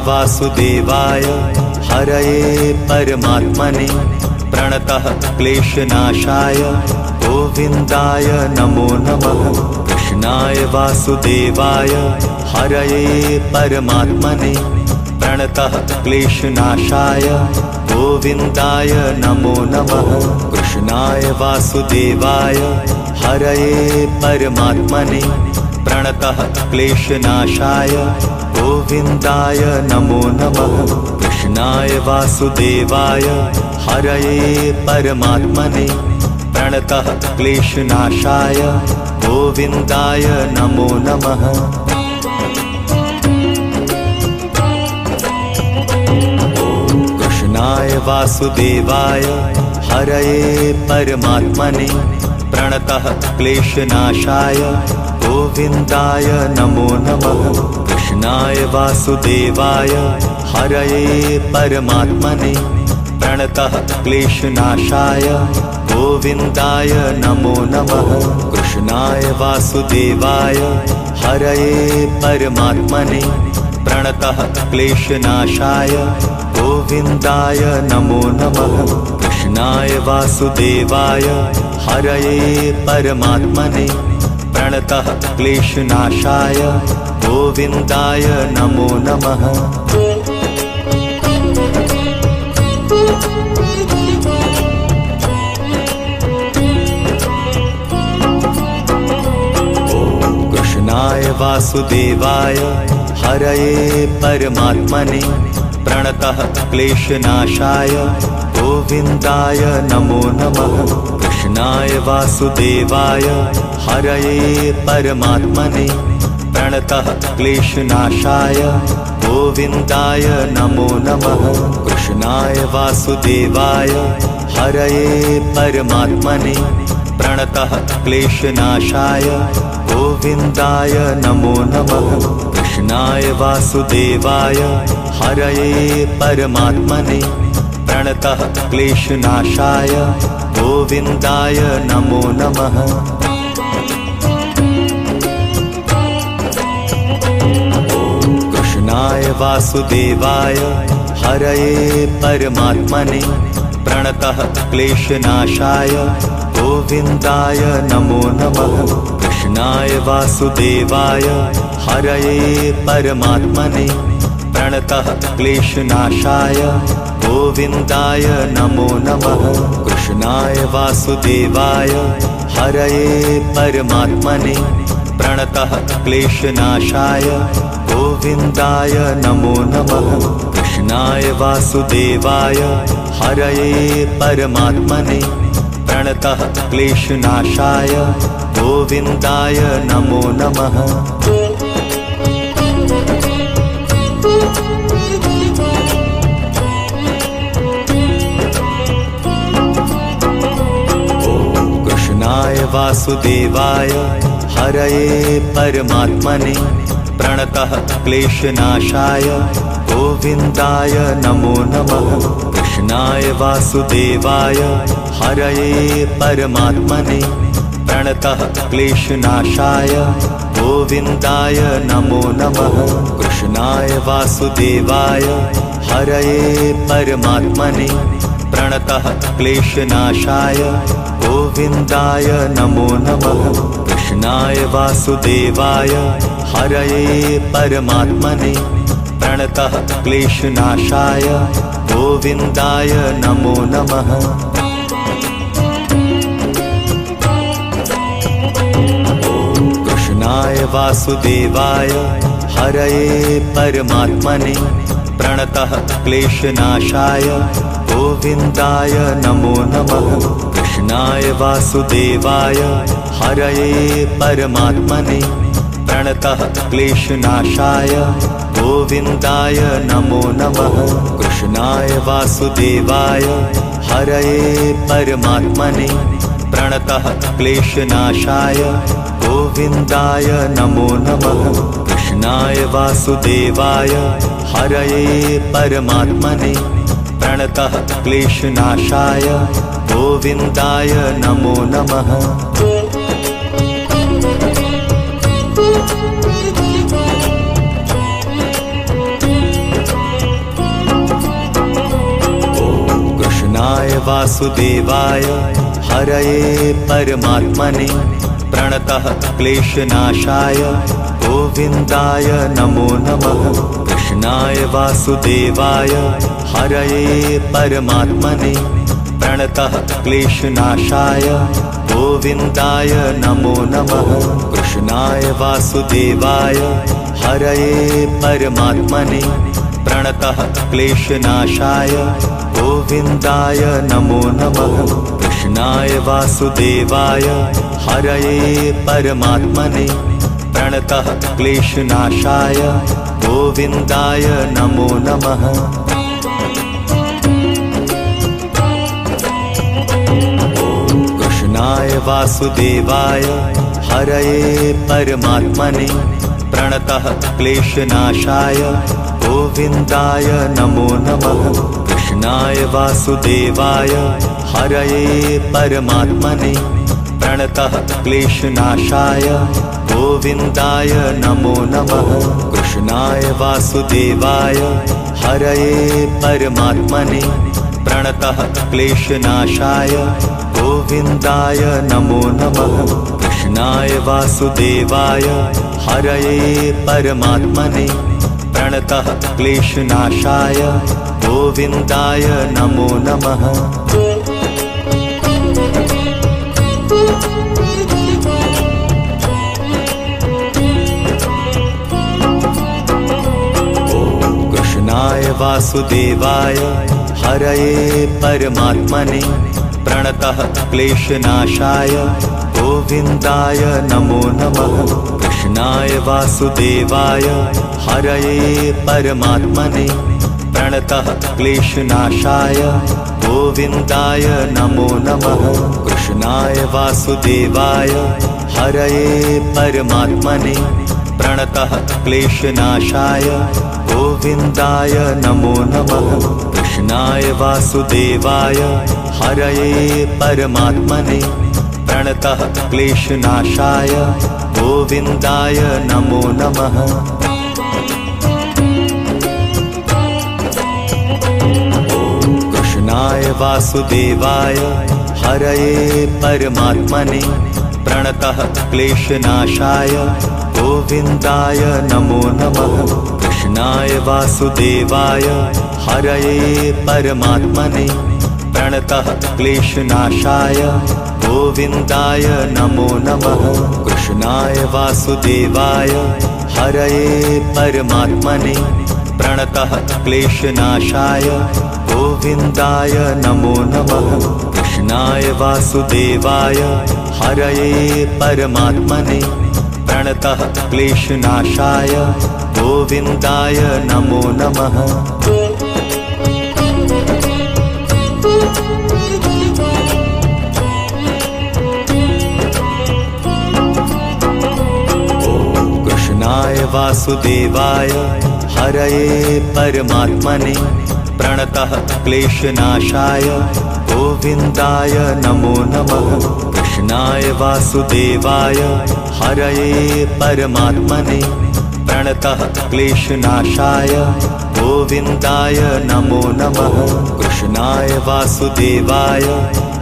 वासुदेवाय हरये परमात्मने प्रणतः क्लेशनाशाय गोविन्दाय नमो नमः। कृष्णाय वासुदेवाय हरये परमात्मने प्रणतः क्लेशनाशाय गोविन्दाय नमो नमः। कृष्णाय वासुदेवाय हरये परमात्मने प्रणतः क्लेशनाशाय गोविन्दाय नमो नमः। कृष्णाय वासुदेवाय हरये परमात्मने प्रणतः क्लेशनाशाय गोविन्दाय नमो नमः। कृष्णाय वासुदेवाय हरये परमात्मने प्रणतः क्लेशनाशाय गोविन्दाय नमो नमः। कृष्णाय वासुदेवाय हरये परमात्मने प्रणतः क्लेशनाशाय गोविन्दाय नमो नमः। कृष्णाय वासुदेवाय हरये परमात्मने प्रणतः क्लेशनाशाय गोविन्दाय नमो नमः। कृष्णाय वासुदेवाय हरये परमात्मने प्रणतः क्लेशनाशाय गोविन्दाय नमो नमः। कृष्णाय वासुदेवाय हरये परमात्मने प्रणतः क्लेशनाशाय गोविन्दाय नमो नमः। कृष्णाय वासुदेवाय हरये परमात्मने प्रणतः क्लेशनाशाय गोविन्दाय नमो नमः। कृष्णाय वासुदेवाय हरये परमात्मने प्रणतः क्लेशनाशाय गोविन्दाय नमो नमः। कृष्णाय वासुदेवाय हरये परमात्मने प्रणतः क्लेशनाशाय गोविन्दाय नमो नमः। कृष्णाय वासुदेवाय हरये परमात्मने प्रणतः क्लेशनाशाय गोविन्दाय नमो नमः। कृष्णाय वासुदेवाय हरये परमात्मने प्रणतः क्लेशनाशाय गोविन्दाय नमो नमः। कृष्णाय वासुदेवाय हरये परमात्मने प्रणतः क्लेशनाशाय गोविन्दाय नमो नमः। कृष्णाय वासुदेवाय हरये परमात्मने प्रणतः क्लेशनाशाय गोविन्दाय नमो नमः। कृष्णाय वासुदेवाय हरये परमात्मने प्रणतः क्लेशनाशाय गोविन्दाय नमो नमः। कृष्णाय वासुदेवाय हरये परमात्मने प्रणतः क्लेशनाशाय गोविन्दाय नमो नमः। कृष्णाय वासुदेवाय हरये परमात्मने प्रणतः क्लेशनाशाय गोविन्दाय नमो नमः। कृष्णाय वासुदेवाय हरये परमात्मने प्रणतः क्लेशनाशाय गोविन्दाय नमो नमः। कृष्णाय वासुदेवाय हरये परमात्मने प्रणतः क्लेशनाशाय गोविन्दाय नमो नमः। कृष्णाय वासुदेवाय हरये परमात्मने प्रणतः क्लेशनाशाय गोविन्दाय नमो नमः। कृष्णाय वासुदेवाय हरये परमात्मने प्रणतः क्लेशनाशाय गोविन्दाय नमो नमः। कृष्णाय वासुदेवाय हरये परमात्मने प्रणतः क्लेशनाशाय गोविन्दाय नमो नमः। वासुदेवाय हरये परमात्मने प्रणतः क्लेशनाशाय गोविन्दाय नमो नमः। कृष्णाय वासुदेवाय हरये परमात्मने प्रणतः क्लेशनाशाय गोविन्दाय नमो नमः। कृष्णाय वासुदेवाय हरये परमात्मने प्रणतः क्लेशनाशाय गोविन्दाय नमो नमः। कृष्णाय वासुदेवाय हरये परमात्मने प्रणतः क्लेशनाशाय गोविन्दाय नमो नमः। कृष्णाय वासुदेवाय हरये परमात्मने प्रणतः क्लेशनाशाय गोविन्दाय नमो नमः। कृष्णाय वासुदेवाय हरये परमात्मने प्रणतः क्लेशनाशाय गोविन्दाय नमो नमः। कृष्णाय वासुदेवाय हरये परमात्मने प्रणतः क्लेशनाशाय गोविन्दाय नमो नमः। कृष्णाय वासुदेवाय हरये परमात्मने प्रणतः क्लेशनाशाय गोविन्दाय नमो नमः। कृष्णाय वासुदेवाय हरये परमात्मने प्रणतः क्लेशनाशाय गोविन्दाय नमो नमः। कृष्णाय वासुदेवाय हरये परमात्मने प्रणतः क्लेशनाशाय गोविन्दाय नमो नमः। कृष्णाय वासुदेवाय हरये परमात्मने प्रणतः क्लेशनाशाय गोविन्दाय नमो नमः। कृष्णाय वासुदेवाय हरये परमात्मने प्रणतः क्लेशनाशाय गोविन्दाय नमो नमः। कृष्णाय वासुदेवाय हरये परमात्मने प्रणतः क्लेशनाशाय गोविन्दाय नमो नमः। कृष्णाय वासुदेवाय हरये परमात्मने प्रणतः क्लेशनाशाय गोविन्दाय नमो नमः। कृष्णाय वासुदेवाय हरये परमात्मने प्रणतः क्लेशनाशाय गोविन्दाय नमो नमः। कृष्णाय वासुदेवाय हरये परमात्मने प्रणतः क्लेशनाशाय गोविन्दाय नमो नमः। कृष्णाय वासुदेवाय हरये परमात्मने प्रणतः क्लेशनाशाय गोविन्दाय नमो नमः। कृष्णाय वासुदेवाय हरये परमात्मने प्रणतः क्लेशनाशाय गोविन्दाय नमो नमः। कृष्णाय वासुदेवाय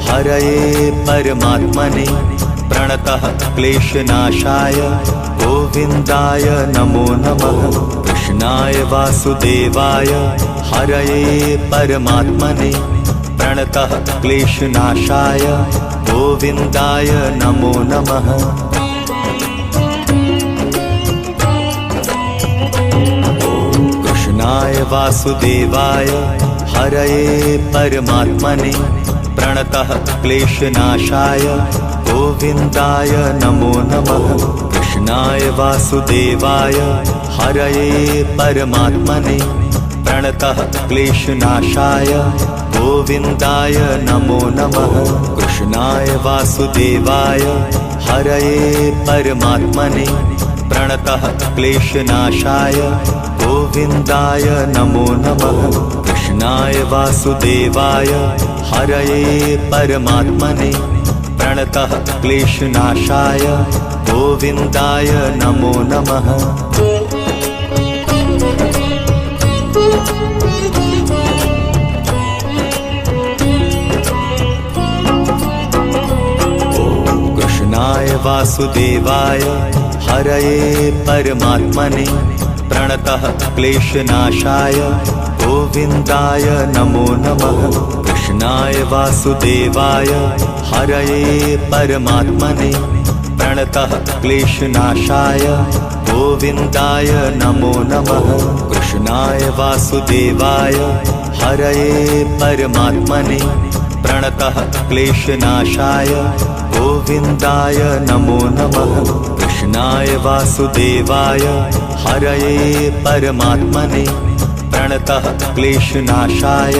हरये परमात्मने प्रणतः क्लेशनाशाय गोविन्दाय नमो नमः। कृष्णाय वासुदेवाय हरये परमात्मने प्रणतः क्लेशनाशाय गोविन्दाय नमो नमः। कृष्णाय वासुदेवाय हरये परमात्मने प्रणतः क्लेशनाशाय गोविन्दाय नमो नमः। कृष्णाय वासुदेवाय हरये परमात्मने प्रणतः क्लेशनाशाय गोविन्दाय नमो नमः। कृष्णाय वासुदेवाय हरये परमात्मने प्रणतः क्लेशनाशाय गोविन्दाय नमो नमः। कृष्णाय वासुदेवाय हरये परमात्मने प्रणतः क्लेशनाशाय गोविन्दाय नमो नमः। वासुदेवाय हरये परमात्मने प्रणतः क्लेशनाशाय गोविन्दाय नमो नमः। कृष्णाय वासुदेवाय हरये परमात्मने प्रणतः क्लेशनाशाय गोविन्दाय नमो नमः। कृष्णाय वासुदेवाय हरये परमात्मने प्रणतः क्लेशनाशाय गोविन्दाय नमो नमः। कृष्णाय वासुदेवाय हरये परमात्मने प्रणतः क्लेशनाशाय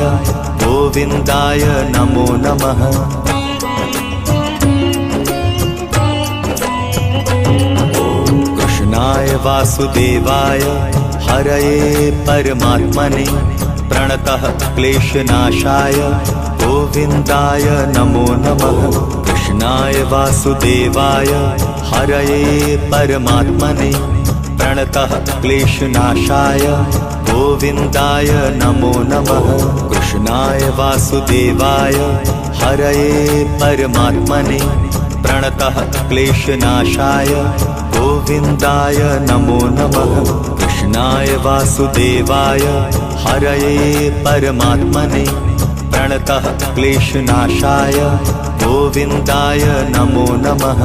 गोविन्दाय नमो नमः। कृष्णाय वासुदेवाय हरये परमात्मने प्रणतः क्लेशनाशाय गोविन्दाय नमो नमः। कृष्णाय वासुदेवाय हरये परमात्मने प्रणतः क्लेशनाशाय गोविन्दाय नमो नमः। कृष्णाय वासुदेवाय हरये परमात्मने प्रणतः क्लेशनाशाय गोविन्दाय नमो नमः। कृष्णाय वासुदेवाय हरये परमात्मने प्रणतः क्लेशनाशाय गोविन्दाय नमो नमः।